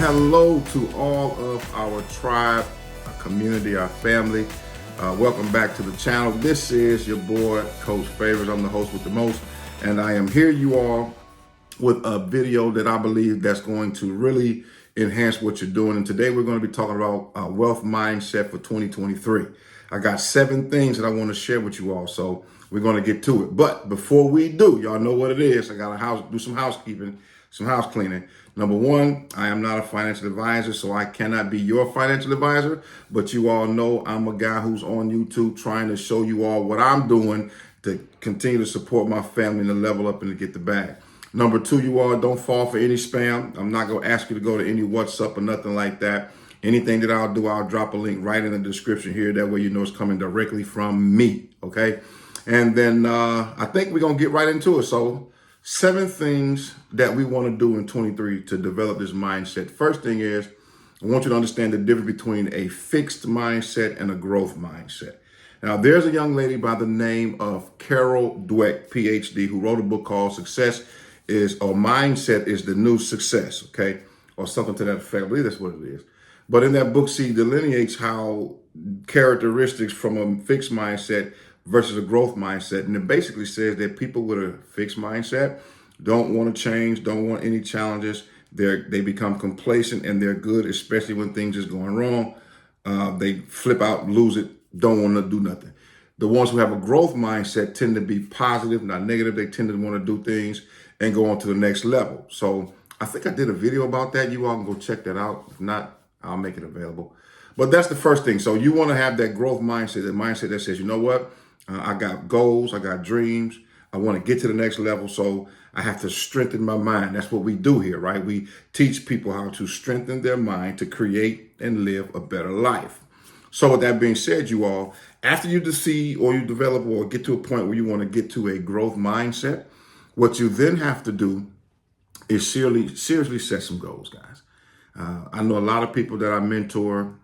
hello to all of our tribe, our community, our family. Welcome back to the channel. This is your boy, Coach Favors. I'm the host with the most, and I am here, you all, with a video that I believe that's going to really enhance what you're doing. And today we're going to be talking about wealth mindset for 2023. I got 7 things that I want to share with you all, so we're going to get to it. But before we do, y'all know what it is. I got to do some housekeeping, some house cleaning. Number 1, I am not a financial advisor, so I cannot be your financial advisor. But you all know I'm a guy who's on YouTube trying to show you all what I'm doing to continue to support my family and to level up and to get the bag. Number 2, you all don't fall for any spam. I'm not going to ask you to go to any WhatsApp or nothing like that. Anything that I'll do, I'll drop a link right in the description here. That way you know it's coming directly from me, okay? And then I think we're going to get right into it. So 7 things that we want to do in 23 to develop this mindset. First thing is, I want you to understand the difference between a fixed mindset and a growth mindset. Now, there's a young lady by the name of Carol Dweck, PhD, who wrote a book called Mindset is the New Success, okay? Or something to that effect. I believe that's what it is. But in that book, she delineates how characteristics from a fixed mindset versus a growth mindset. And it basically says that people with a fixed mindset don't want to change, don't want any challenges. They become complacent and they're good, especially when things is going wrong. They flip out, lose it, don't want to do nothing. The ones who have a growth mindset tend to be positive, not negative. They tend to want to do things and go on to the next level. So I think I did a video about that. You all can go check that out. If not, I'll make it available. But that's the first thing. So you want to have that growth mindset, that mindset that says, you know what? I got goals, I got dreams. I want to get to the next level. So I have to strengthen my mind. That's what we do here, right? We teach people how to strengthen their mind to create and live a better life. So with that being said, you all, after you see or you develop or get to a point where you want to get to a growth mindset, what you then have to do is seriously set some goals, guys. I know a lot of people that I mentor,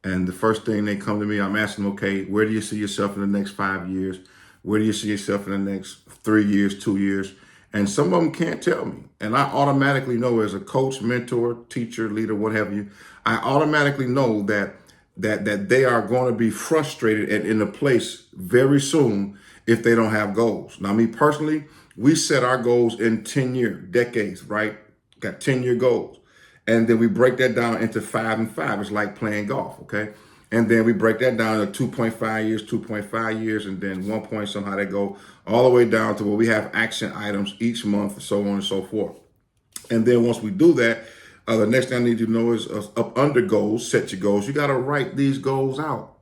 and the first thing they come to me, I'm asking them, okay, where do you see yourself in the next 5 years? Where do you see yourself in the next 3 years, 2 years? And some of them can't tell me. And I automatically know, as a coach, mentor, teacher, leader, what have you, I automatically know that they are going to be frustrated and in a place very soon if they don't have goals. Now, me personally, we set our goals in 10-year decades, right? Got 10-year goals. And then we break that down into 5 and 5. It's like playing golf, okay? And then we break that down to 2.5 years, 2.5 years, and then 1 point somehow they go all the way down to where we have action items each month, so on and so forth. And then once we do that, the next thing I need you to know is up under goals, set your goals. You got to write these goals out.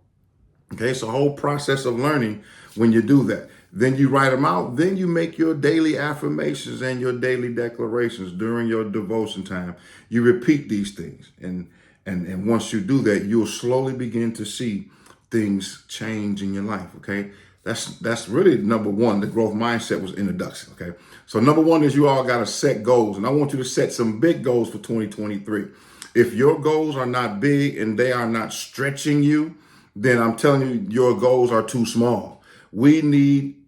Okay, it's a whole process of learning when you do that. Then you write them out. Then you make your daily affirmations and your daily declarations during your devotion time. You repeat these things. And once you do that, you'll slowly begin to see things change in your life, okay? That's really number 1. The growth mindset was introduction, okay? So number 1 is you all got to set goals. And I want you to set some big goals for 2023. If your goals are not big and they are not stretching you, then I'm telling you, your goals are too small. We need,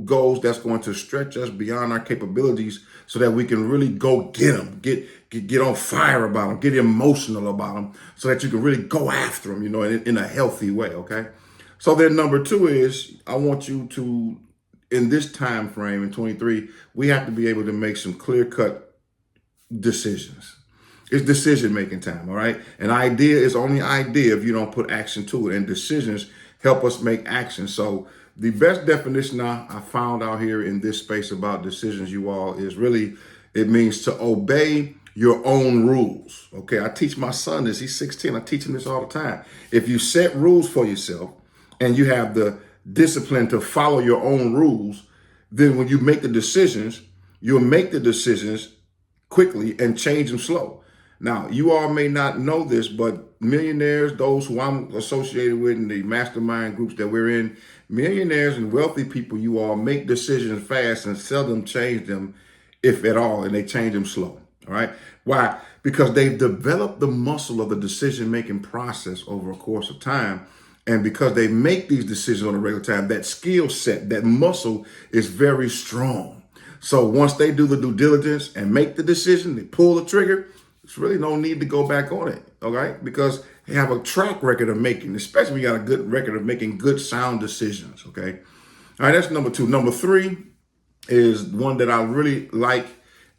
goals that's going to stretch us beyond our capabilities so that we can really go get them, get on fire about them, get emotional about them so that you can really go after them, in a healthy way, okay? So then number 2 is I want you to, in this time frame in 23, we have to be able to make some clear-cut decisions. It's decision-making time, all right? An idea is only idea if you don't put action to it, and decisions help us make action. So the best definition I found out here in this space about decisions, you all, is really, it means to obey your own rules, okay? I teach my son this. He's 16. I teach him this all the time. If you set rules for yourself and you have the discipline to follow your own rules, then when you make the decisions, you'll make the decisions quickly and change them slow. Now, you all may not know this, but millionaires, those who I'm associated with in the mastermind groups that we're in, millionaires and wealthy people, you all make decisions fast and seldom change them, if at all, and they change them slow, all right? Why? Because they've developed the muscle of the decision-making process over a course of time. And because they make these decisions on a regular time, that skill set, that muscle is very strong. So once they do the due diligence and make the decision, they pull the trigger, There's really no need to go back on it, all right? Because you have a track record of making, especially when you got a good record of making good, sound decisions, okay? All right, that's number two. Number three is one that I really like,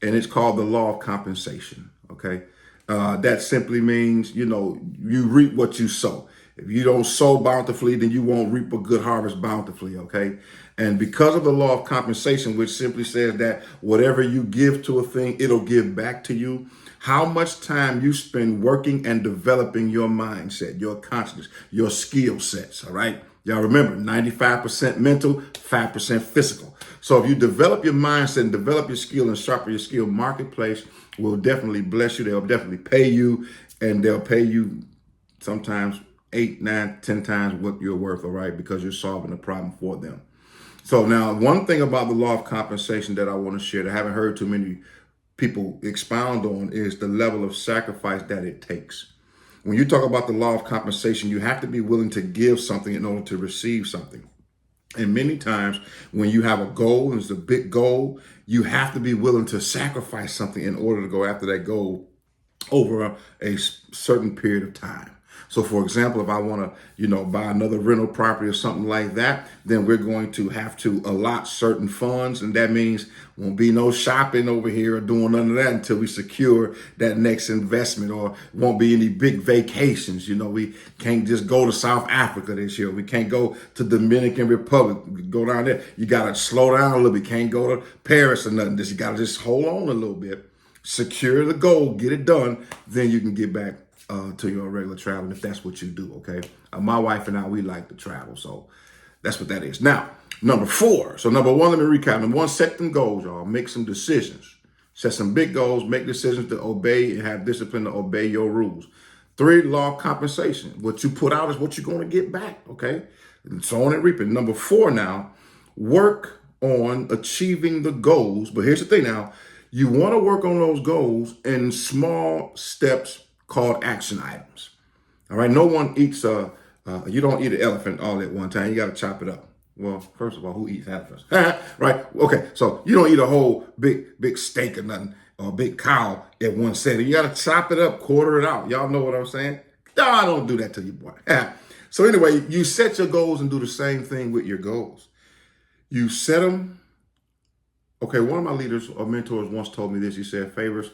and it's called the law of compensation, okay? That simply means, you reap what you sow. If you don't sow bountifully, then you won't reap a good harvest bountifully, okay? And because of the law of compensation, which simply says that whatever you give to a thing, it'll give back to you. How much time you spend working and developing your mindset, your consciousness, your skill sets, all right? Y'all remember, 95% mental, 5% physical. So if you develop your mindset and develop your skill and sharpen your skill, marketplace will definitely bless you. They'll definitely pay you, and they'll pay you sometimes 8, 9, 10 times what you're worth, all right, because you're solving a problem for them. So now, one thing about the law of compensation that I want to share that I haven't heard too many people expound on is the level of sacrifice that it takes. When you talk about the law of compensation, you have to be willing to give something in order to receive something. And many times when you have a goal, and it's a big goal, you have to be willing to sacrifice something in order to go after that goal over a certain period of time. So for example, if I want to, buy another rental property or something like that, then we're going to have to allot certain funds. And that means won't be no shopping over here or doing none of that until we secure that next investment, or won't be any big vacations. We can't just go to South Africa this year. We can't go to Dominican Republic, go down there. You got to slow down a little bit. Can't go to Paris or nothing. You got to just hold on a little bit, secure the goal, get it done. Then you can get back to your regular travel, if that's what you do, okay? My wife and I, we like to travel, so that's what that is. Now, number 4. So number 1, let me recap. Number 1, set them goals, y'all. Make some decisions. Set some big goals, make decisions to obey, and have discipline to obey your rules. 3, law of compensation. What you put out is what you're going to get back, okay? And so on and reaping. Number 4 now, work on achieving the goals. But here's the thing now, you want to work on those goals in small steps called action items. All right. No one eats you don't eat an elephant all at one time. You got to chop it up. Well, first of all, who eats elephants? Right. Okay. So you don't eat a whole big steak or nothing, or a big cow at one setting. You got to chop it up, quarter it out. Y'all know what I'm saying? No, I don't do that to you, boy. So anyway, you set your goals and do the same thing with your goals. You set them. Okay. One of my leaders or mentors once told me this. He said, Favors,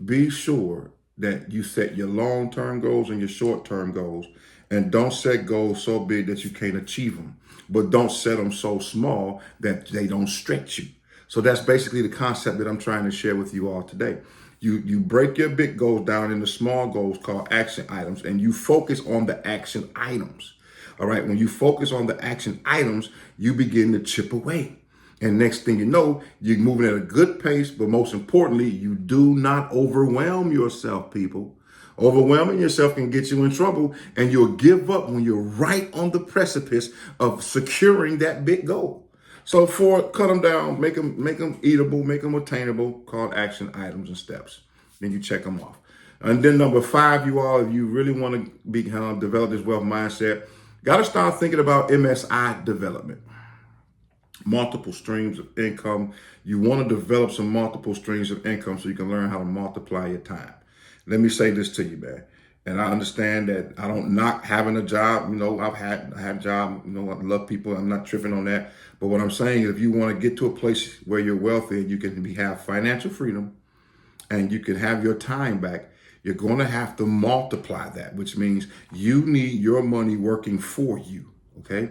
be sure that you set your long-term goals and your short-term goals, and don't set goals so big that you can't achieve them, but don't set them so small that they don't stretch you. So that's basically the concept that I'm trying to share with you all today. You break your big goals down into small goals called action items, and you focus on the action items. All right, when you focus on the action items, you begin to chip away. And next thing you know, you're moving at a good pace, but most importantly, you do not overwhelm yourself, people. Overwhelming yourself can get you in trouble, and you'll give up when you're right on the precipice of securing that big goal. So 4, cut them down, make them eatable, make them attainable, called action items and steps. Then you check them off. And then number 5, you all, if you really want to develop this wealth mindset, got to start thinking about MSI development. Multiple streams of income. You want to develop some multiple streams of income so you can learn how to multiply your time. Let me say this to you, man. And I understand that I don't knock having a job. I've had a job. I love people. I'm not tripping on that. But what I'm saying is, if you want to get to a place where you're wealthy and you can have financial freedom and you can have your time back, you're going to have to multiply that, which means you need your money working for you. Okay.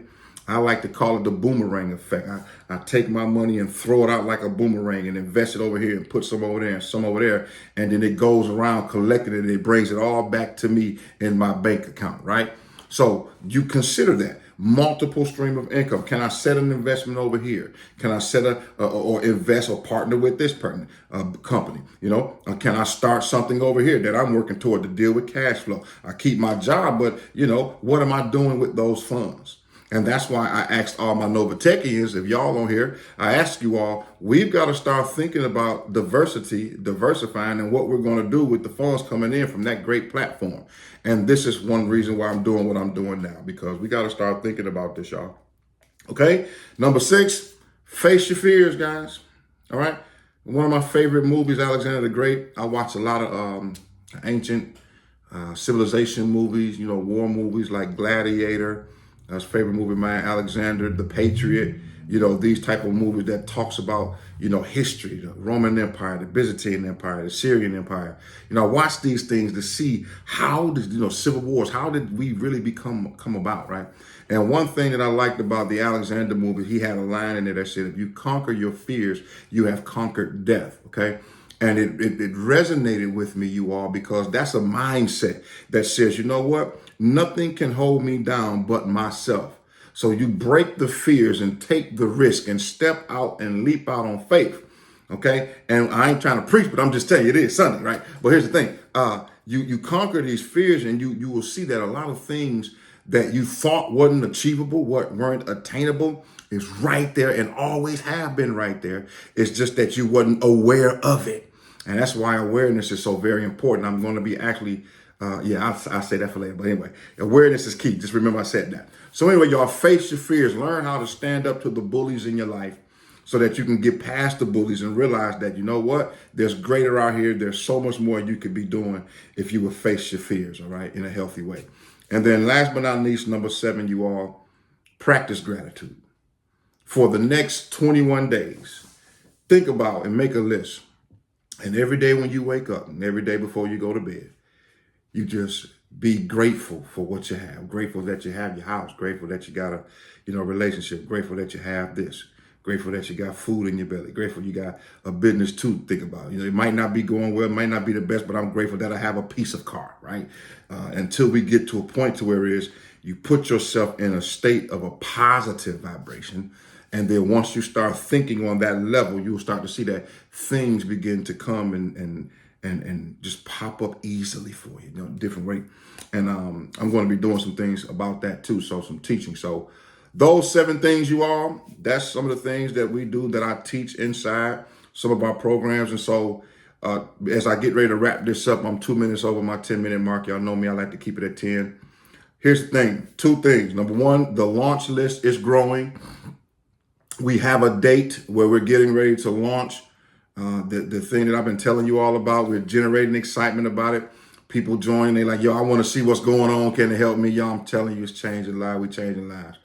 I like to call it the boomerang effect. I take my money and throw it out like a boomerang and invest it over here and put some over there and some over there. And then it goes around collecting it and it brings it all back to me in my bank account, right? So you consider that multiple stream of income. Can I set an investment over here? Can I set or invest or partner with this company? Can I start something over here that I'm working toward to deal with cash flow? I keep my job, but what am I doing with those funds? And that's why I asked all my Novatechians, if y'all on here, I ask you all, we've got to start thinking about diversifying, and what we're going to do with the funds coming in from that great platform. And this is one reason why I'm doing what I'm doing now, because we got to start thinking about this, y'all. Okay. Number 6, face your fears, guys. All right. One of my favorite movies, Alexander the Great. I watch a lot of ancient civilization movies, war movies like Gladiator, that's favorite movie of mine, Alexander the Patriot, these type of movies that talks about, history, the Roman Empire, the Byzantine Empire, the Syrian Empire. I watch these things to see how did, civil wars, how did we really come about, right? And one thing that I liked about the Alexander movie, he had a line in there that said, if you conquer your fears, you have conquered death, okay? And it resonated with me, you all, because that's a mindset that says, you know what? Nothing can hold me down but myself. So you break the fears and take the risk and step out and leap out on faith. Okay. And I ain't trying to preach, but I'm just telling you, it is Sunday, right? But here's the thing. You conquer these fears, and you will see that a lot of things that you thought wasn't achievable, weren't attainable, is right there and always have been right there. It's just that you wasn't aware of it. And that's why awareness is so very important. I'm going to be actually, I'll say that for later. But anyway, awareness is key. Just remember I said that. So anyway, y'all, face your fears. Learn how to stand up to the bullies in your life so that you can get past the bullies and realize that, you know what, there's greater out here. There's so much more you could be doing if you would face your fears, all right, in a healthy way. And then last but not least, number 7, you all, practice gratitude. For the next 21 days, think about and make a list. And every day when you wake up and every day before you go to bed, you just be grateful for what you have. Grateful that you have your house. Grateful that you got a, relationship. Grateful that you have this. Grateful that you got food in your belly. Grateful you got a business to think about. It might not be going well, it might not be the best, but I'm grateful that I have a piece of car, right? Until we get to a point to where it is you put yourself in a state of a positive vibration. And then once you start thinking on that level, you'll start to see that things begin to come and just pop up easily for you, different way. And I'm going to be doing some things about that too. So some teaching. So those 7 things, you all, that's some of the things that we do that I teach inside some of our programs. And so as I get ready to wrap this up, I'm 2 minutes over my 10-minute mark. Y'all know me, I like to keep it at 10. Here's the thing, 2 things. Number 1, the launch list is growing. We have a date where we're getting ready to launch the thing that I've been telling you all about. We're generating excitement about it. People join, they like, yo, I want to see what's going on. Can it help me? Yo, I'm telling you, it's changing lives. We're changing lives.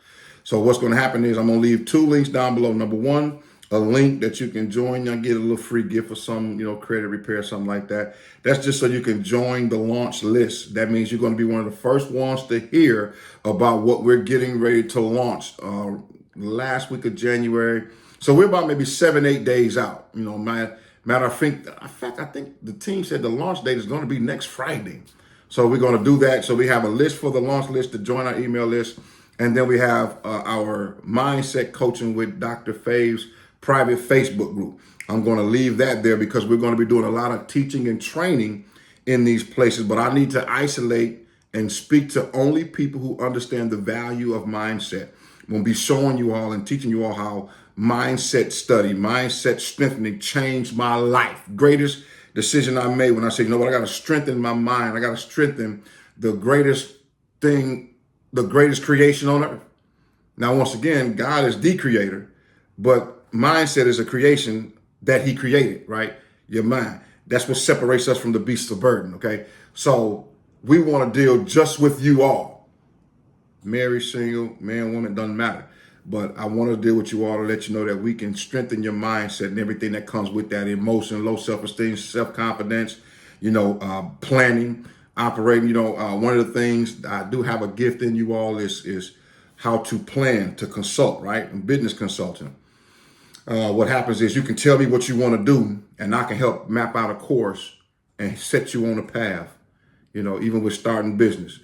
So what's going to happen is I'm going to leave 2 links down below. Number 1, a link that you can join. You'll get a little free gift for some, credit repair, something like that. That's just so you can join the launch list. That means you're going to be one of the first ones to hear about what we're getting ready to launch last week of January. So we're about maybe 7-8 days out. Matter of fact, I think the team said the launch date is going to be next Friday. So we're going to do that. So we have a list for the launch list to join our email list. And then we have our Mindset Coaching with Dr. Faves private Facebook group. I'm going to leave that there because we're going to be doing a lot of teaching and training in these places. But I need to isolate and speak to only people who understand the value of mindset. I'm going to be showing you all and teaching you all how mindset study, mindset strengthening changed my life. Greatest decision I made when I said, you know what, I got to strengthen my mind. I got to strengthen the greatest thing, the greatest creation on earth. Now, once again, God is the creator, but mindset is a creation that he created, right? Your mind. That's what separates us from the beasts of burden, okay? So we want to deal just with you all. Married, single, man, woman, doesn't matter. But I want to deal with you all to let you know that we can strengthen your mindset and everything that comes with that: emotion, low self-esteem, self-confidence, planning, operating. One of the things I do have a gift in you all is how to plan, to consult, right? I'm business consulting. What happens is you can tell me what you want to do and I can help map out a course and set you on a path, even with starting business.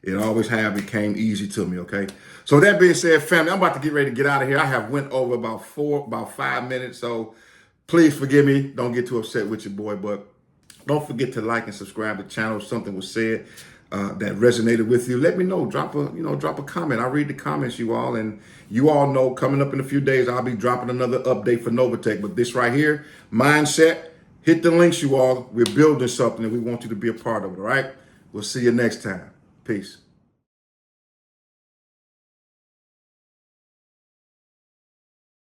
It always became easy to me, okay? So that being said, family, I'm about to get ready to get out of here. I have went over about 5 minutes, so please forgive me. Don't get too upset with your boy, but don't forget to like and subscribe to the channel. If something was said that resonated with you, let me know. Drop a comment. I read the comments, you all, and you all know coming up in a few days, I'll be dropping another update for Novatech. But this right here, mindset, hit the links, you all. We're building something and we want you to be a part of it, all right? We'll see you next time. Peace.